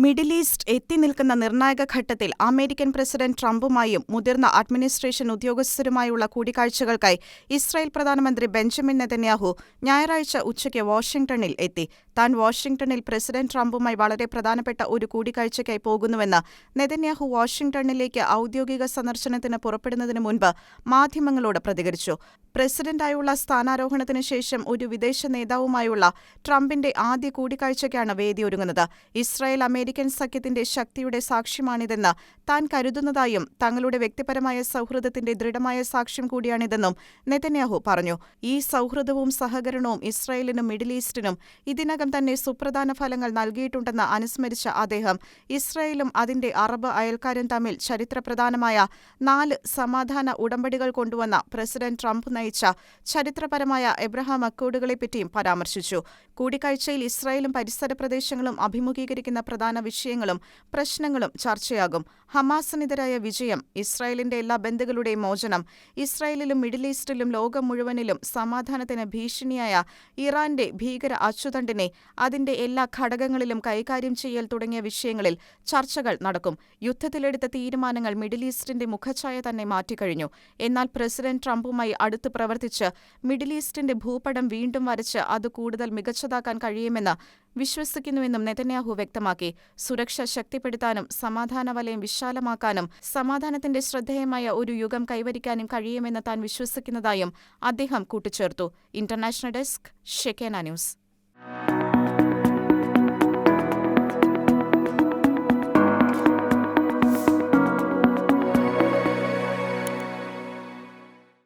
Middle east എത്തിനിൽക്കുന്ന നിർണായക ഘട്ടത്തിൽ American president ട്രംപുമായും മുതിർന്ന അഡ്മിനിസ്ട്രേഷൻ ഉദ്യോഗസ്ഥരുമായുള്ള കൂടിക്കാഴ്ചകൾക്കായി ഇസ്രായേൽ പ്രധാനമന്ത്രി ബെഞ്ചമിൻ നെതന്യാഹു ഞായറാഴ്ച ഉച്ചയ്ക്ക് വാഷിംഗ്ടണിൽ എത്തി. താൻ വാഷിംഗ്ടണിൽ പ്രസിഡന്റ് ട്രംപുമായി വളരെ പ്രധാനപ്പെട്ട ഒരു കൂടിക്കാഴ്ചയ്ക്കായി പോകുന്നുവെന്ന് നെതന്യാഹു വാഷിംഗ്ടണിലേക്ക് ഔദ്യോഗിക സന്ദർശനത്തിന് പുറപ്പെടുന്നതിന് മുൻപ് മാധ്യമങ്ങളോട് പ്രതികരിച്ചു. പ്രസിഡന്റായുള്ള സ്ഥാനാരോഹണത്തിന് ശേഷം ഒരു വിദേശ നേതാവുമായുള്ള ട്രംപിന്റെ ആദ്യ കൂടിക്കാഴ്ചയ്ക്കാണ് വേദിയൊരുങ്ങുന്നത്. ഇസ്രായേൽ അമേരിക്കൻ സഖ്യത്തിന്റെ ശക്തിയുടെ സാക്ഷ്യമാണിതെന്ന് താൻ കരുതുന്നതായും തങ്ങളുടെ വ്യക്തിപരമായ സൗഹൃദത്തിന്റെ ദൃഢമായ സാക്ഷ്യം കൂടിയാണിതെന്നും നെതന്യാഹു പറഞ്ഞു. ഈ സൗഹൃദവും സഹകരണവും ഇസ്രായേലിനും മിഡിൽ ഈസ്റ്റിനും ഇതിനകം തന്നെ സുപ്രധാന ഫലങ്ങൾ നൽകിയിട്ടുണ്ടെന്ന് അനുസ്മരിച്ച അദ്ദേഹം ഇസ്രായേലും അതിന്റെ അറബ് അയൽക്കാരും തമ്മിൽ ചരിത്രപ്രധാനമായ 4 സമാധാന ഉടമ്പടികൾ കൊണ്ടുവന്ന പ്രസിഡന്റ് ട്രംപ് നയിച്ച ചരിത്രപരമായ എബ്രഹാം അക്കോർഡുകളെപ്പറ്റിയും പരാമർശിച്ചു. കൂടിക്കാഴ്ചയിൽ ഇസ്രായേലും പരിസര പ്രദേശങ്ങളും അഭിമുഖീകരിക്കുന്ന പ്രധാന വിഷയങ്ങളും പ്രശ്നങ്ങളും ചർച്ചയാകും. ഹമാസിനെതിരായ വിജയം, ഇസ്രായേലിന്റെ എല്ലാ ബന്ദികളുടെയും മോചനം, ഇസ്രായേലിലും മിഡിൽ ഈസ്റ്റിലും ലോകം മുഴുവനിലും സമാധാനത്തിന് ഭീഷണിയായ ഇറാന്റെ ഭീകര അച്ചുതണ്ടിനെ അതിന്റെ എല്ലാ ഘടകങ്ങളിലും കൈകാര്യം ചെയ്യൽ തുടങ്ങിയ വിഷയങ്ങളിൽ ചർച്ചകൾ നടക്കും. യുദ്ധത്തിലെടുത്ത തീരുമാനങ്ങൾ മിഡിൽ ഈസ്റ്റിന്റെ മുഖച്ഛായ തന്നെ മാറ്റിക്കഴിഞ്ഞു. എന്നാൽ പ്രസിഡന്റ് ട്രംപുമായി അടുത്ത് പ്രവർത്തിച്ച് മിഡിൽ ഈസ്റ്റിന്റെ ഭൂപടം വീണ്ടും വരച്ച് അത് കൂടുതൽ മികച്ചതാക്കാൻ കഴിയുമെന്ന് വിശ്വസിക്കുന്നുവെന്നും നെതന്യാഹു വ്യക്തമാക്കി. സുരക്ഷ ശക്തിപ്പെടുത്താനും സമാധാന വലയം വിശാലമാക്കാനും സമാധാനത്തിന്റെ ശ്രദ്ധേയമായ ഒരു യുഗം കൈവരിക്കാനും കഴിയുമെന്ന് താൻ വിശ്വസിക്കുന്നതായും അദ്ദേഹം കൂട്ടിച്ചേർത്തു. International desk, Shekinah news.